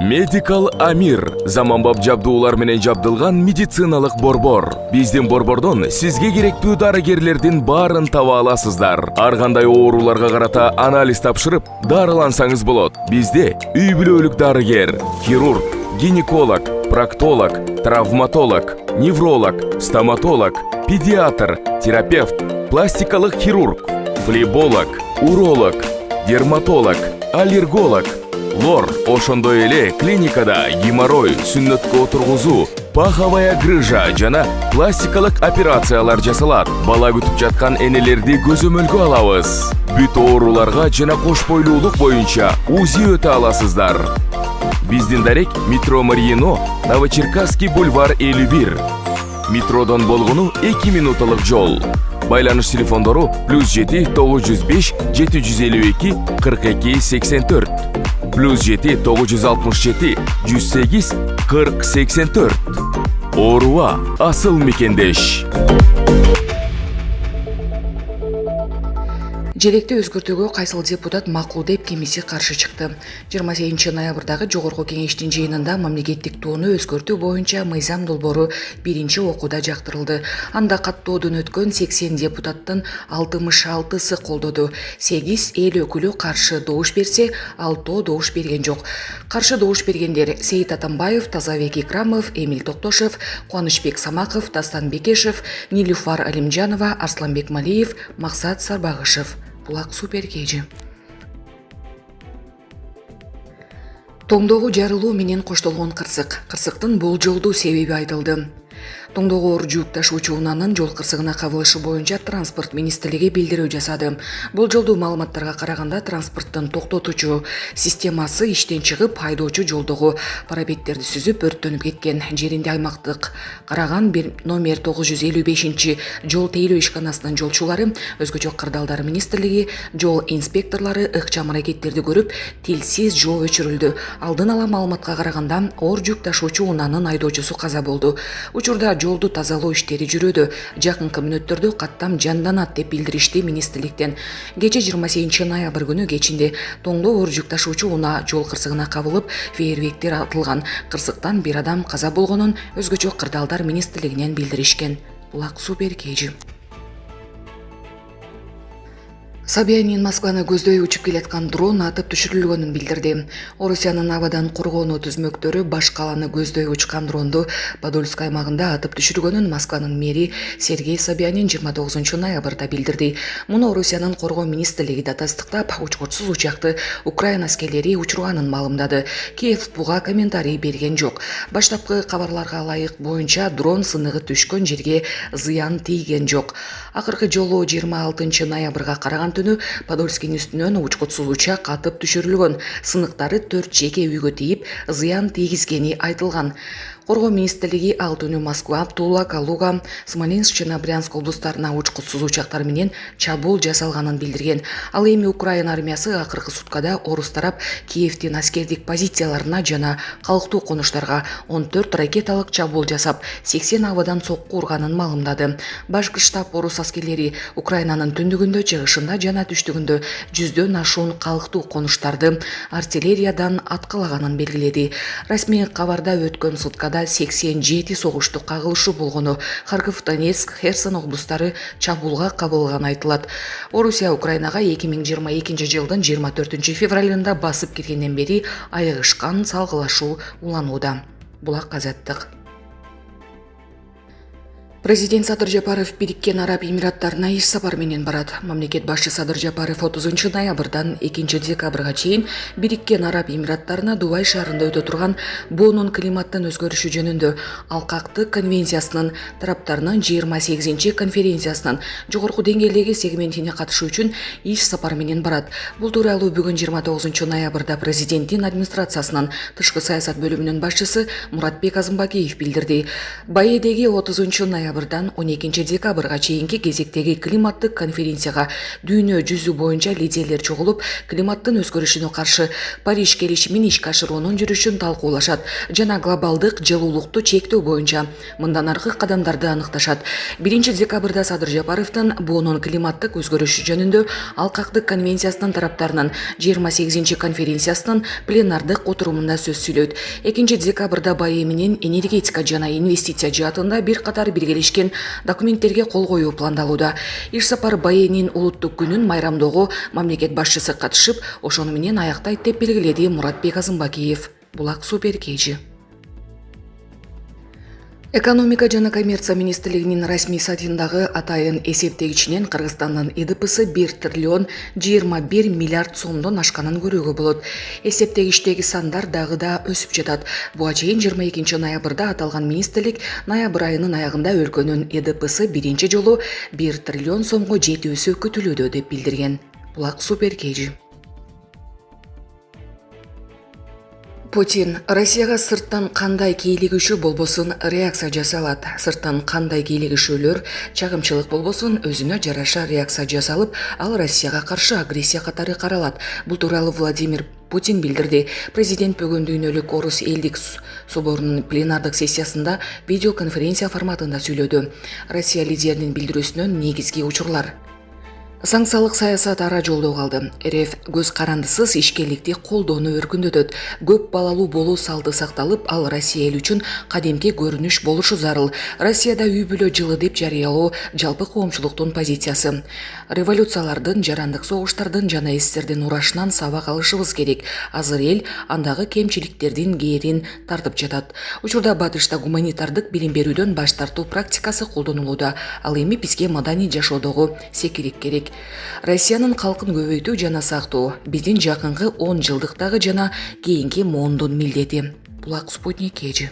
Medical Amir заманбап жабдуулар менен жабдылган медициналык борбор. Биздин борбордон сизге керектүү дарыгерлердин баарын таба аласыздар. Ар кандай ооруларга карата анализ тапшырып, дарылансаңыз болот. Бизде үй бүлөлүк дарыгер, хирург, гинеколог, проктолог, травматолог, невролог, стоматолог, педиатр, терапевт, пластикалык хирург, флеболог, уролог, дерматолог, аллерголог, лор, ошондой эле клиникада геморрой, сүннөткө отургузуу, паховая грыжа жана пластикалык операциялар жасалат. Бала күтүп жаткан энелерди көзөмөлгө алабыз. Бүт ооруларга жана кош бойлуулук боюнча УЗИ өтө аласыздар. Биздин дарек метро Мариино, Новочеркасский бульвар 51. Метродон болгону 2 минуталык жол. Байланыш телефондору +7 905 752 42 84. +7 967 108 40 84. Ооруга асыл мекендеш. Желекти өзгөртүүгө кайсыл депутат макул деп кемиси каршы чыкты. 28 ноябрдагы жогорку кеңештин жыйынында мамлекеттик тууну өзгөртүү боюнча мыйзам долбоору биринчи окууда жактырылды. Анда каттоодон өткөн 80 депутаттын 66сы колдоду. 8 эл өкүлү каршы добуш берсе, 6 добуш берген жок. Каршы добуш бергендер Сейит Атамбаев, Тазабек Икрамов, Эмиль Токтошев, Кубанычбек Самаков, Дастан Бекешев, Нилюфар Алимжанова, Арсланбек Малиев, Максат Сарбагышев. Булак Супер-Кежи. Тоңдогу жарылуу менен коштолгон кырсык. Кырсыктын болжолдуу себеби айтылды. Тоңдогу оор жүк ташуучу унаанын жол кырсыгына кабылышы боюнча транспорт министрлиги билдирүү жасады. Болжолдуу маалыматтарга караганда транспорттун токтотуучу системасы иштен чыгып, айдоочу жолдогу парапеттерди сүзүп өрттөнүп кеткен. Жеринде аймактык Караган номер 955 жол тейлөө ишканасынын жолчулары, өзгөчө кырдаалдар министрлиги, жол инспекторлору ыкчам аракеттерди көрүп, тилсиз жол өчүрүлдү. Алдын ала маалыматка караганда оор жүк ташуучу унаанын айдоочусу каза болду. Учурда жолду тазалоо иштери жүрөдө. Жакынкы мүнөттөрдө каттам жанданат деп билдиришти министрликтен. Кече 28 ноябрь күнү кечинде Тоңдо оор жүк ташуучу унаа жол кырсыгына кабылып, фейерверктер атылган. Кырсыктан бир адам каза болгонун өзгөчө кырдаалдар министрлигинен билдиришкен. Булак Супер-Кежи. Собянин Москваны көздөй учуп келаткан дрон атып түшүрүлгөнүн билдирди. Орусиянын абадан коргонуу түзмөктөрү баш каланы көздөй учкан дронду Подольск аймагында атып түшүргөнүн Москванын мэри Сергей Собянин 29 ноябрда билдирди. Муну Орусиянын коргоо министрлиги да тастыктап, учкурсуз учакты Украина аскерлери учурганын маалымдады. Киев буга комментарий берген жок. Баштапкы кабарларга ылайык боюнча дрон сыныгы түшкөн жерге зыян тийген жок. Акыркы жолу 26 ноябрга караган түнү Подольскин үстүнөн учкутсуз учак атып түшүрүлгөн. Сыныктары 4 жеке үйгө тийип, зыян тийгизгени айтылган. Коргоо министрлиги ал түнү Москва, Тула, Калуга, Смоленск жана Брянск облустарына учкутсуз учактар менен чабуул жасалганын билдирген. Ал эми Украина армиясы акыркы суткада орус тарап Киевдин аскердик позицияларына жана калктуу конуштарга 14 ракеталык чабуул жасап, 80 абадан сокку урганын маалымдады. Башкы штаб орус аскерлери Украинанын түндүгүндө, чыгышында жана түштүгүндө 100дөн ашуун калктуу конуштарды артиллериядан аткалаганын белгиледи. Расмий кабарда өткөн суткада 87 согуштук кагылышы болгону, Харков, Донецк, Херсон облустары чабуулга кабылганы айтылат. Орусия Украинага 2022 жылдын 24 февралында басып киргенден бери айыгышкан салгылашуу уланууда. Булак Азаттык. Президент Садыр Жапаров Бириккен Араб Эмираттарына иш сапар менен барат. Мамлекет башчы Садыр Жапаров 30 ноябрдан 2 декабрга чейин Бириккен Араб Эмираттарына Дубай шаарында өтө турган Бонун климаттын өзгөрүшү жөнүндө Алкактык конвенциясынын тараптарынын 28 конференциясынын жогорку деңгээлдеги сегментине катышуу үчүн иш сапар менен барат. Бул тууралуу бүгүн 29 ноябрда президенттин администрациясынын тышкы саясат бөлүмүнүн башчысы Муратбек Азымбакиев билдирди. Баедеги 30 ноябрь ноябрдан 12 декабрга чейинки кезектеги климаттык конференцияга дүйнө жүзү боюнча лидерлер чогулуп, климаттын өзгөрүшүнө каршы Париж келишимин ишке ашыруунун жүрүшүн талкуулашат жана глобалдык жылуулукту чектөө боюнча мындан аркы кадамдарды аныкташат. 1 декабрда Садыр Жапаровдун буунун климаттык өзгөрүшү жөнүндө Алкактык конвенциясынын тараптарынын 28 конференциясынын пленардык отурумунда сөз сүйлөйт. 2 декабрда Баи менен энергетика жана инвестиция жаатында бир катар биргелешкен документтерге кол коюу пландалууда. Иш сапар Баинин улуттук күнүн майрамдоого мамлекет башчысы катышып, ошону менен аяктайт деп белгиледи Муратбек Азымбакиев. Булак Супер Кежи. Экономика жана коммерция министрлигинин расмий сайтындагы атайын эсептегичинен Кыргызстандын ИДПсы 1 триллион 21 миллиард сомдон ашканын көрүүгө болот. Эсептегичтеги сандар дагы да өсүп жатат. Буга чейин 22 ноябрда аталган министрлик ноябрь айынын аягында өлкөнүн ИДПсы биринчи жолу 1 триллион сомго жетүүсү күтүлүүдө деп билдирген. Булак Супер Кежи. Путин Россияга сырттан кандай кийлигишүү болбосун реакция жасалат. Сырттан кандай кийлигишүүлөр чагымчылык болбосун өзүнө жараша реакция жасалып, ал Россияга каршы агрессия катары каралат. Бул тууралуу Владимир Путин билдирди. Президент бүгүн дүйнөлүк Орус элдик соборунун пленардык сессиясында видеоконференция форматында сүйлөдү. Россия лидеринин билдирүүсүнөн негизги учурлар. Санкциялык саясат ара жолдо калды. РФ көз карандысыз ишкерликти колдоону өркүндөтөт. Көп балалуу болуу салты сакталып, ал Россия эл үчүн кадимки көрүнүш болушу зарыл. Россияда үй бүлө жылы деп жарыялоо жалпы коомчулуктун позициясы. Революциялардын, жарандык согуштардын жана СССРдин урашынан сабак алышыбыз керек. Азыр эл андагы кемчиликтердин кээрин тартып жатат. Учурда батышта гуманитардык билим берүүдөн баш тартуу практикасы колдонулууда. Ал эми бизге маданий жашоодогу секирик керек. Россиянын калкын көбөйтүү жана сактоо биздин жакынкы 10 жылдыктагы жана кийинки mooндун милдети. Булак Спутник Кежи.